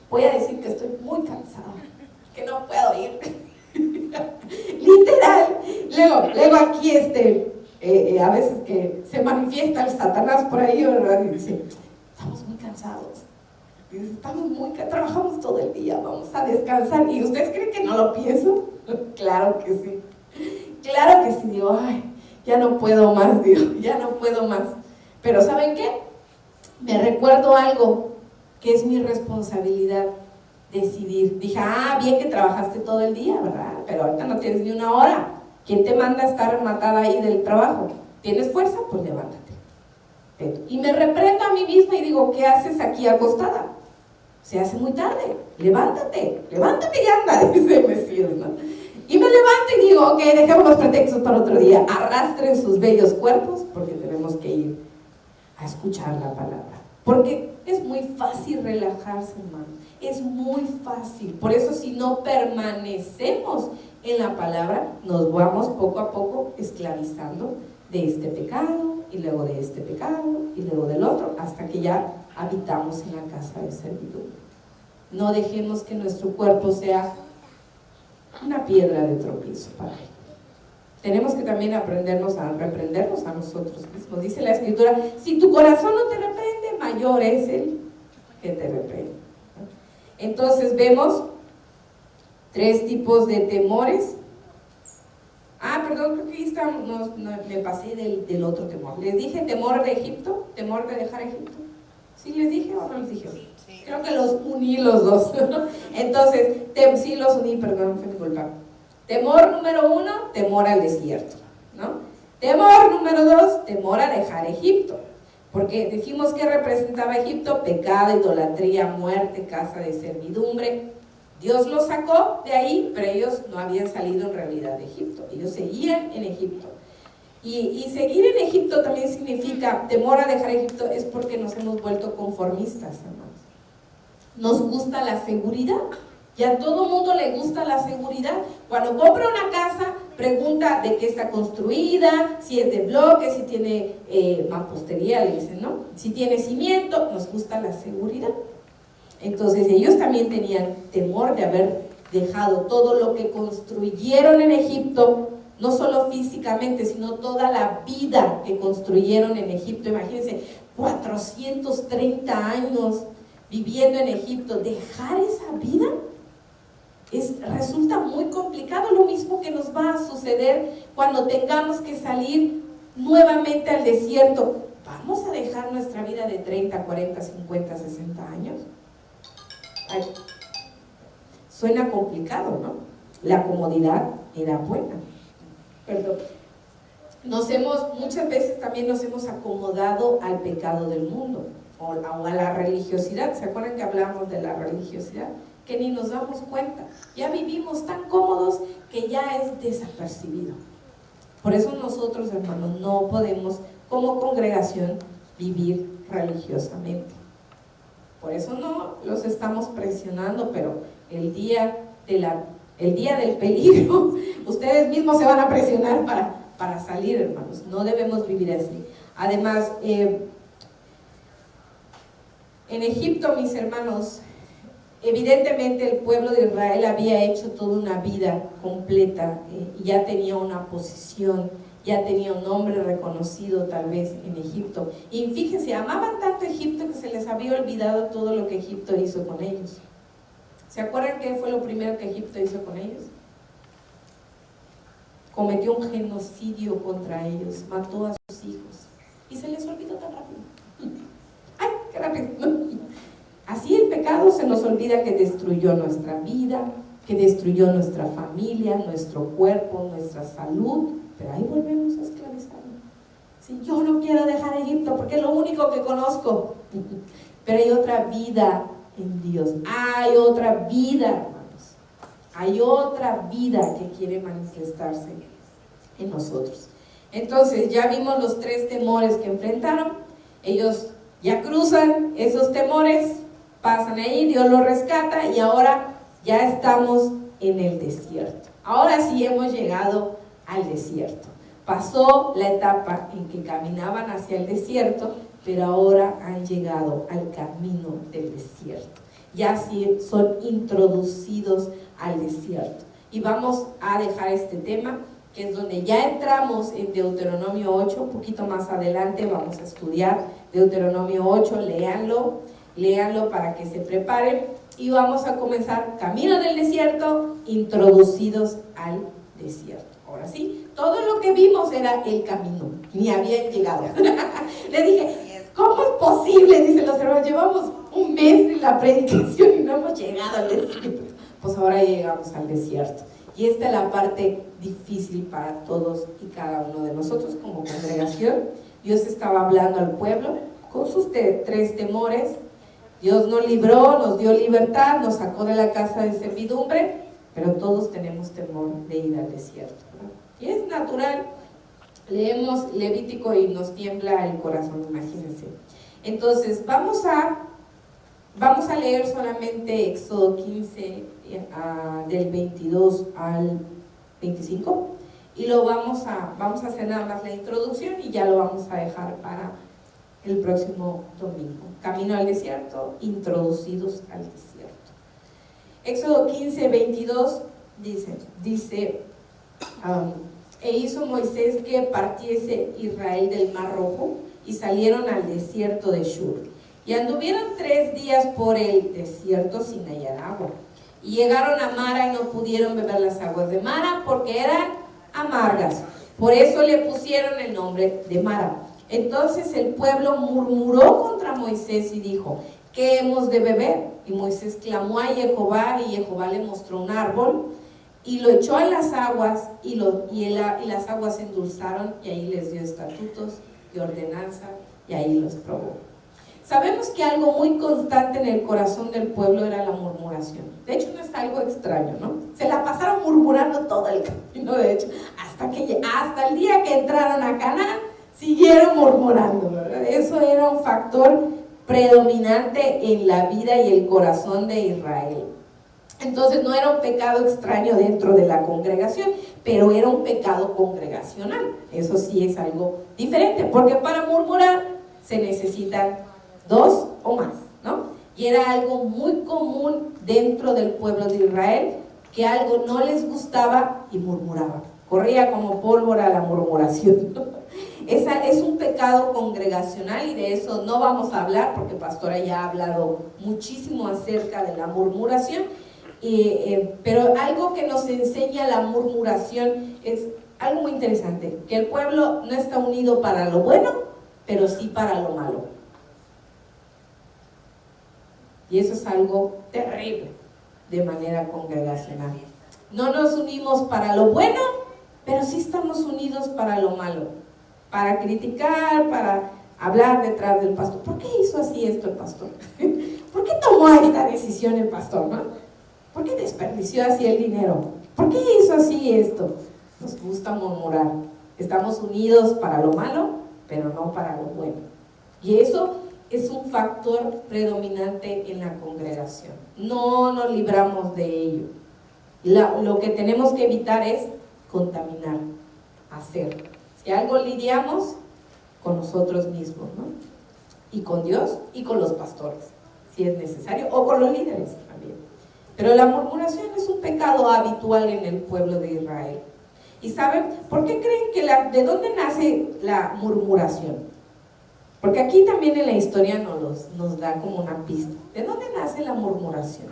Voy a decir que estoy muy cansada, que no puedo ir. Literal. Luego aquí a veces que se manifiesta el Satanás por ahí, ¿verdad? Y dice, estamos muy cansados, trabajamos todo el día, vamos a descansar. ¿Y ustedes creen que no lo pienso? Claro que sí, digo, ay, ya no puedo más, ya no puedo más. Pero ¿saben qué? Me recuerdo algo que es mi responsabilidad, decidir. Dije, bien que trabajaste todo el día, ¿verdad? Pero ahorita no tienes ni una hora. ¿Quién te manda a estar matada ahí del trabajo? ¿Tienes fuerza? Pues levántate. Y me reprendo a mí misma y digo, ¿qué haces aquí acostada? Se hace muy tarde, levántate y anda, dice el Mesías, ¿no? Y me levanto y digo, ok, dejemos los pretextos para otro día, arrastren sus bellos cuerpos, porque tenemos que ir a escuchar la palabra. Porque es muy fácil relajarse, hermano, es muy fácil. Por eso si no permanecemos en la palabra, nos vamos poco a poco esclavizando de este pecado, y luego de este pecado, y luego del otro, hasta que ya habitamos en la casa de servidumbre. No dejemos que nuestro cuerpo sea una piedra de tropiezo para él. Tenemos que también aprendernos a reprendernos a nosotros mismos. Dice la Escritura, si tu corazón no te reprende, mayor es el que te reprende. Entonces vemos 3 tipos de temores. Perdón, creo que ahí está, me pasé del otro temor. Les dije temor de Egipto, temor de dejar Egipto. ¿Sí les dije o no les dije? Sí. Creo que los uní los dos. Entonces, sí los uní, perdón, fue mi culpa. Temor número 1, temor al desierto, ¿no? Temor número 2, temor a dejar Egipto. Porque dijimos que representaba Egipto: pecado, idolatría, muerte, casa de servidumbre. Dios los sacó de ahí, pero ellos no habían salido en realidad de Egipto, ellos seguían en Egipto. Y seguir en Egipto también significa temor a dejar Egipto, es porque nos hemos vuelto conformistas, hermanos. Nos gusta la seguridad, y a todo mundo le gusta la seguridad. Cuando compra una casa, pregunta de qué está construida, si es de bloques, si tiene mampostería, le dicen, ¿no? Si tiene cimiento, nos gusta la seguridad. Entonces ellos también tenían temor de haber dejado todo lo que construyeron en Egipto, no solo físicamente, sino toda la vida que construyeron en Egipto. Imagínense, 430 años viviendo en Egipto, dejar esa vida resulta muy complicado. Lo mismo que nos va a suceder cuando tengamos que salir nuevamente al desierto. ¿Vamos a dejar nuestra vida de 30, 40, 50, 60 años? Ay, suena complicado, ¿no? La comodidad era buena. Perdón. Muchas veces también nos hemos acomodado al pecado del mundo o a la religiosidad. ¿Se acuerdan que hablábamos de la religiosidad? Que ni nos damos cuenta. Ya vivimos tan cómodos que ya es desapercibido. Por eso nosotros, hermanos, no podemos como congregación vivir religiosamente. Por eso no los estamos presionando, pero el día del peligro, ustedes mismos se van a presionar para salir, hermanos. No debemos vivir así. Además, en Egipto, mis hermanos, evidentemente el pueblo de Israel había hecho toda una vida completa, ya tenía una posición, ya tenía un nombre reconocido tal vez en Egipto. Y fíjense, amaban tanto Egipto que se les había olvidado todo lo que Egipto hizo con ellos. ¿Se acuerdan qué fue lo primero que Egipto hizo con ellos? Cometió un genocidio contra ellos, mató a sus hijos. Y se les olvidó tan rápido. ¡Ay, qué rápido! Así el pecado se nos olvida que destruyó nuestra vida, que destruyó nuestra familia, nuestro cuerpo, nuestra salud, pero ahí volvemos a esclavizarnos. Sí, yo no quiero dejar Egipto porque es lo único que conozco. Pero hay otra vida en Dios, hay otra vida, hermanos, hay otra vida que quiere manifestarse en nosotros. Entonces ya vimos los 3 temores que enfrentaron. Ellos ya cruzan esos temores, pasan ahí, Dios los rescata y ahora ya estamos en el desierto. Ahora sí hemos llegado al desierto. Pasó la etapa en que caminaban hacia el desierto, pero ahora han llegado al camino del desierto. Ya sí son introducidos al desierto. Y vamos a dejar este tema, que es donde ya entramos en Deuteronomio 8, un poquito más adelante vamos a estudiar Deuteronomio 8, léanlo para que se preparen. Y vamos a comenzar camino del desierto, introducidos al desierto. Ahora sí, todo lo que vimos era el camino, ni habían llegado. Le dije, ¿cómo es posible? Dicen los hermanos, llevamos un mes en la predicación y no hemos llegado al desierto. Pues ahora ya llegamos al desierto. Y esta es la parte difícil para todos y cada uno de nosotros como congregación. Dios estaba hablando al pueblo con sus 3 temores. Dios nos libró, nos dio libertad, nos sacó de la casa de servidumbre, pero todos tenemos temor de ir al desierto, ¿verdad? Y es natural. Leemos Levítico y nos tiembla el corazón, imagínense. Entonces, vamos a leer solamente Éxodo 15, del 22 al 25, y vamos a hacer nada más la introducción y ya lo vamos a dejar para el próximo domingo. Camino al desierto, introducidos al desierto. Éxodo 15, 22 dice e hizo Moisés que partiese Israel del Mar Rojo y salieron al desierto de Shur. Y anduvieron 3 días por el desierto sin hallar agua. Y llegaron a Mara y no pudieron beber las aguas de Mara porque eran amargas. Por eso le pusieron el nombre de Mara. Entonces el pueblo murmuró contra Moisés y dijo, ¿qué hemos de beber? Y Moisés clamó a Jehová y Jehová le mostró un árbol y lo echó en las aguas y las aguas se endulzaron y ahí les dio estatutos y ordenanza y ahí los probó. Sabemos sabemos que algo muy constante en el corazón del pueblo era la murmuración. De hecho, no es algo extraño, ¿no? Se la pasaron murmurando todo el camino, de hecho, hasta el día que entraron a Canaán, siguieron murmurando, ¿verdad? Eso era un factor predominante en la vida y el corazón de Israel. Entonces no era un pecado extraño dentro de la congregación, pero era un pecado congregacional. Eso sí es algo diferente, porque para murmurar se necesitan dos o más, ¿no? Y era algo muy común dentro del pueblo de Israel, que algo no les gustaba y murmuraban. Corría como pólvora la murmuración. Es un pecado congregacional y de eso no vamos a hablar porque Pastora ya ha hablado muchísimo acerca de la murmuración, pero algo que nos enseña la murmuración es algo muy interesante, que el pueblo no está unido para lo bueno, pero sí para lo malo. Y eso es algo terrible de manera congregacional. No nos unimos para lo bueno, pero sí estamos unidos para lo malo, para criticar, para hablar detrás del pastor. ¿Por qué hizo así esto el pastor? ¿Por qué tomó esta decisión el pastor, no? ¿Por qué desperdició así el dinero? ¿Por qué hizo así esto? Nos gusta murmurar. Estamos unidos para lo malo, pero no para lo bueno. Y eso es un factor predominante en la congregación. No nos libramos de ello. Lo que tenemos que evitar es contaminar, hacer. Si algo lidiamos, con nosotros mismos, ¿no? Y con Dios y con los pastores, si es necesario, o con los líderes también. Pero la murmuración es un pecado habitual en el pueblo de Israel. ¿Y saben por qué creen que de dónde nace la murmuración? Porque aquí también en la historia nos da como una pista. ¿De dónde nace la murmuración?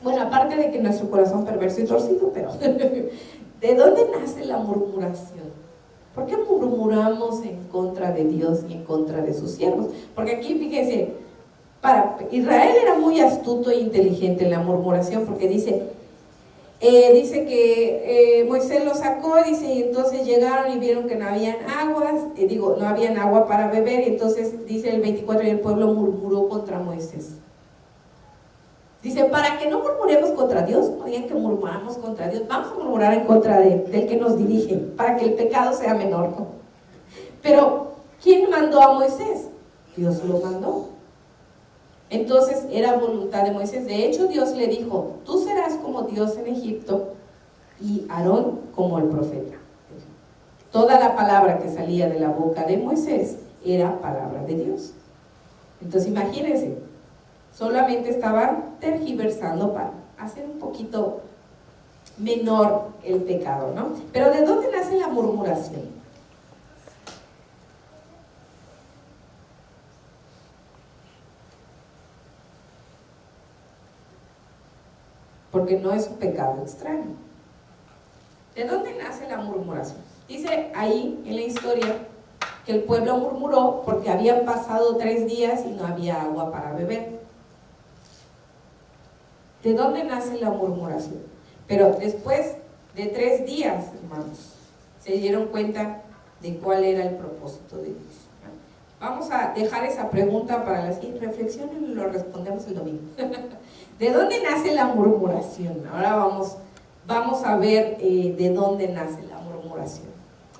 Bueno, aparte de que nuestro corazón perverso y torcido, pero ¿de dónde nace la murmuración? ¿Por qué murmuramos en contra de Dios y en contra de sus siervos? Porque aquí, fíjense, Israel era muy astuto e inteligente en la murmuración, porque dice que Moisés lo sacó, dice, y entonces llegaron y vieron que no habían no habían agua para beber, y entonces dice el 24, y el pueblo murmuró contra Moisés. Dice, para que no murmuremos contra Dios, no digan que murmuramos contra Dios, vamos a murmurar en contra del que nos dirige, para que el pecado sea menor, ¿no? Pero, ¿quién mandó a Moisés? Dios lo mandó. Entonces, era voluntad de Moisés. De hecho, Dios le dijo, tú serás como Dios en Egipto y Aarón como el profeta. Toda la palabra que salía de la boca de Moisés era palabra de Dios. Entonces, imagínense, solamente estaban tergiversando para hacer un poquito menor el pecado, ¿no? Pero ¿de dónde nace la murmuración? Porque no es un pecado extraño. ¿De dónde nace la murmuración? Dice ahí en la historia que el pueblo murmuró porque habían pasado 3 días y no había agua para beber. ¿De dónde nace la murmuración? Pero después de 3 días, hermanos, se dieron cuenta de cuál era el propósito de Dios. Vamos a dejar esa pregunta para la siguiente reflexión y lo respondemos el domingo. ¿De dónde nace la murmuración? Ahora vamos a ver de dónde nace la murmuración.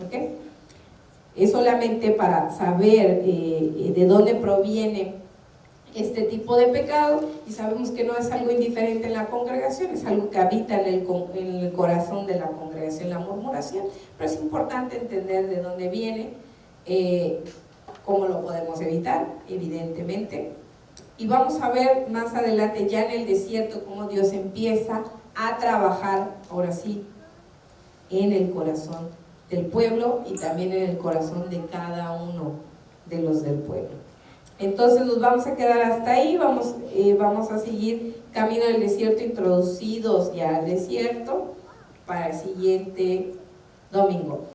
¿Ok? Es solamente para saber de dónde proviene este tipo de pecado, y sabemos que no es algo indiferente en la congregación, es algo que habita en el corazón de la congregación, la murmuración, pero es importante entender de dónde viene, cómo lo podemos evitar, evidentemente. Y vamos a ver más adelante, ya en el desierto, cómo Dios empieza a trabajar, ahora sí, en el corazón del pueblo y también en el corazón de cada uno de los del pueblo. Entonces nos vamos a quedar hasta ahí, vamos a seguir camino del desierto, introducidos ya al desierto, para el siguiente domingo.